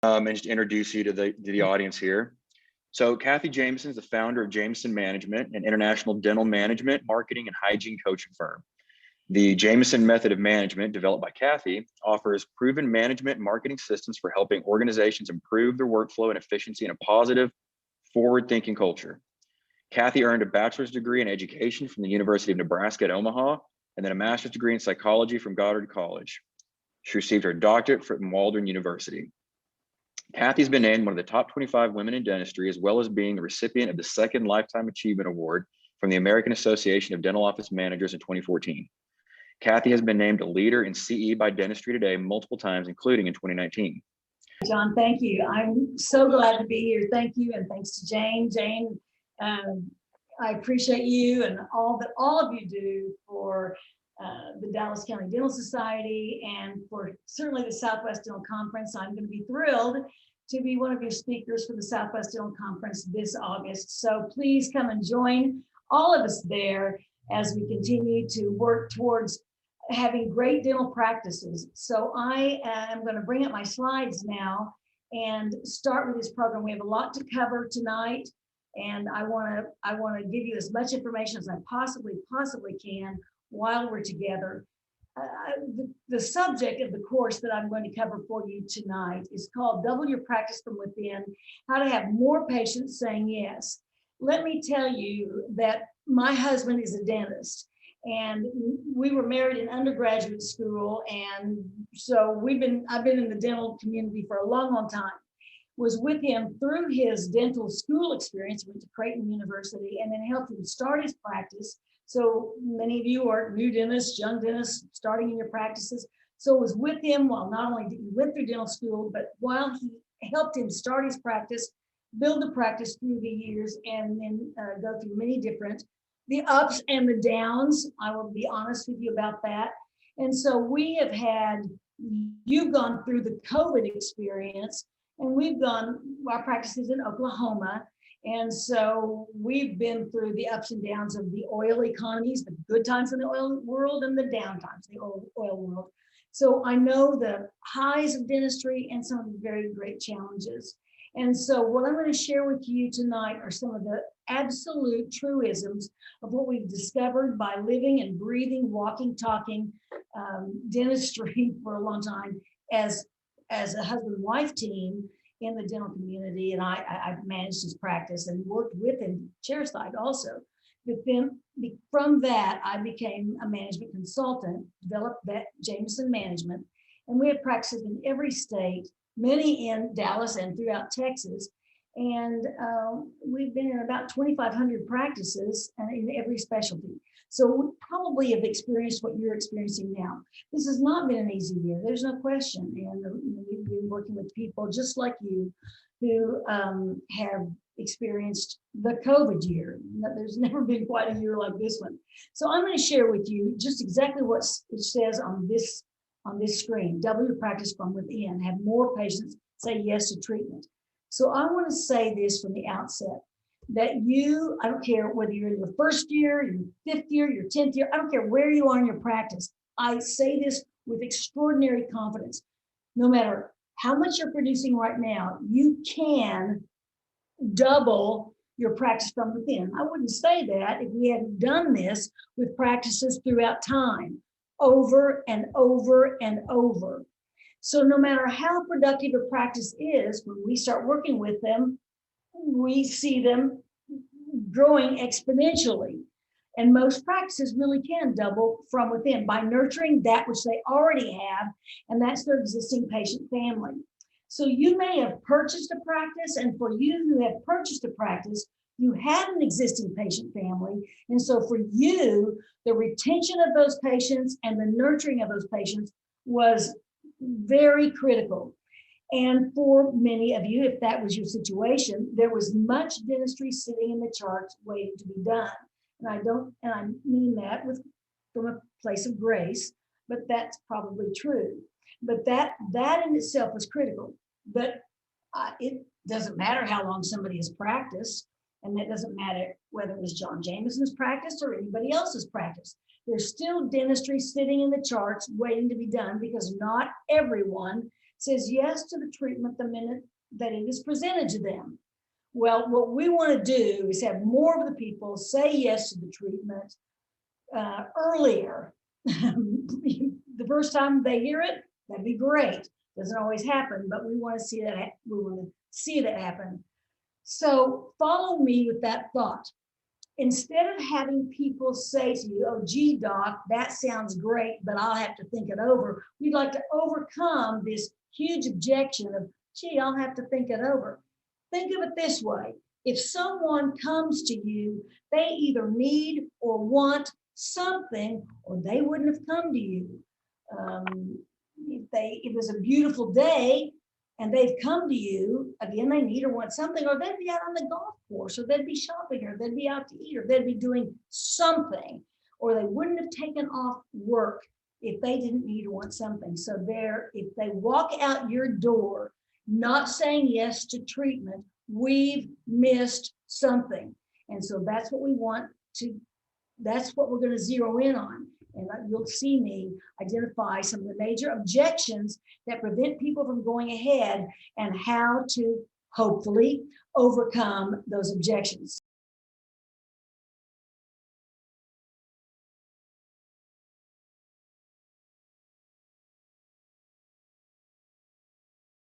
And just introduce you to the audience here. So Cathy Jameson is the founder of Jameson Management, an international dental management, marketing, and hygiene coaching firm. The Jameson method of management, developed by Cathy, offers proven management and marketing systems for helping organizations improve their workflow and efficiency in a positive, forward-thinking culture. Cathy earned a bachelor's degree in education from the University of Nebraska at Omaha, and then a master's degree in psychology from Goddard College. She received her doctorate from Waldron University. Cathy's been named one of the top 25 women in dentistry, as well as being the recipient of the second Lifetime Achievement Award from the American Association of Dental Office Managers in 2014. Cathy has been named a leader in CE by Dentistry Today multiple times, including in 2019. John, thank you. I'm so glad to be here. Thank you, and thanks to Jane. Jane, I appreciate you and all of you do for the Dallas County Dental Society and for certainly the Southwest Dental Conference. I'm going to be thrilled to be one of your speakers for the Southwest Dental Conference this August. So please come and join all of us there as we continue to work towards having great dental practices. So I am going to bring up my slides now and start with this program. We have a lot to cover tonight, and I want to give you as much information as I possibly can while we're together. The subject of the course that I'm going to cover for you tonight is called Double Your Practice from Within, How to Have More Patients Saying Yes. Let me tell you that my husband is a dentist, and we were married in undergraduate school, and so I've been in the dental community for a long time. Was with him through his dental school experience, went to Creighton University, and then helped him start his practice. So many of you are new dentists, young dentists, starting in your practices. So it was with him while not only did he went through dental school, but while he helped him start his practice, build the practice through the years, and then go through many different, the ups and the downs. I will be honest with you about that. And so you've gone through the COVID experience, and our practice is in Oklahoma. And so we've been through the ups and downs of the oil economies, the good times in the oil world and the down times in the oil world. So I know the highs of dentistry and some of the very great challenges. And so what I'm going to share with you tonight are some of the absolute truisms of what we've discovered by living and breathing, walking, talking dentistry for a long time as a husband-wife team in the dental community. And I've managed his practice and worked with him chairside also. But then from that, I became a management consultant, developed that Jameson Management. And we have practices in every state, many in Dallas and throughout Texas. And we've been in about 2,500 practices in every specialty. So we probably have experienced what you're experiencing now. This has not been an easy year, there's no question. And we've been working with people just like you who have experienced the COVID year. There's never been quite a year like this one. So I'm going to share with you just exactly what it says on this screen. Double your practice from within. Have more patients say yes to treatment. So I want to say this from the outset, that I don't care whether you're in your first year, your fifth year, your 10th year, I don't care where you are in your practice. I say this with extraordinary confidence. No matter how much you're producing right now, you can double your practice from within. I wouldn't say that if we hadn't done this with practices throughout time, over and over and over. So no matter how productive a practice is, when we start working with them, we see them growing exponentially. And most practices really can double from within by nurturing that which they already have, and that's their existing patient family. So you may have purchased a practice, and for you who have purchased a practice, you had an existing patient family. And so for you, the retention of those patients and the nurturing of those patients was very critical. And for many of you, if that was your situation, there was much dentistry sitting in the charts waiting to be done. And I mean that from a place of grace, but that's probably true. But that in itself was critical. But it doesn't matter how long somebody has practiced, and that doesn't matter whether it was John Jameson's practice or anybody else's practice. There's still dentistry sitting in the charts waiting to be done because not everyone says yes to the treatment the minute that it is presented to them. Well, what we want to do is have more of the people say yes to the treatment earlier. The first time they hear it, that'd be great. Doesn't always happen, but we want to see that. We want to see that happen. So follow me with that thought. Instead of having people say to you, oh, gee, doc, that sounds great, but I'll have to think it over. We'd like to overcome this huge objection of, gee, I'll have to think it over. Think of it this way. If someone comes to you, they either need or want something, or they wouldn't have come to you. If it was a beautiful day and they've come to you, again, they need or want something, or they'd be out on the golf course, or they'd be shopping, or they'd be out to eat, or they'd be doing something, or they wouldn't have taken off work if they didn't need or want something. So if they walk out your door not saying yes to treatment, we've missed something. And so that's what we want to, that's what we're going to zero in on. And you'll see me identify some of the major objections that prevent people from going ahead and how to hopefully overcome those objections.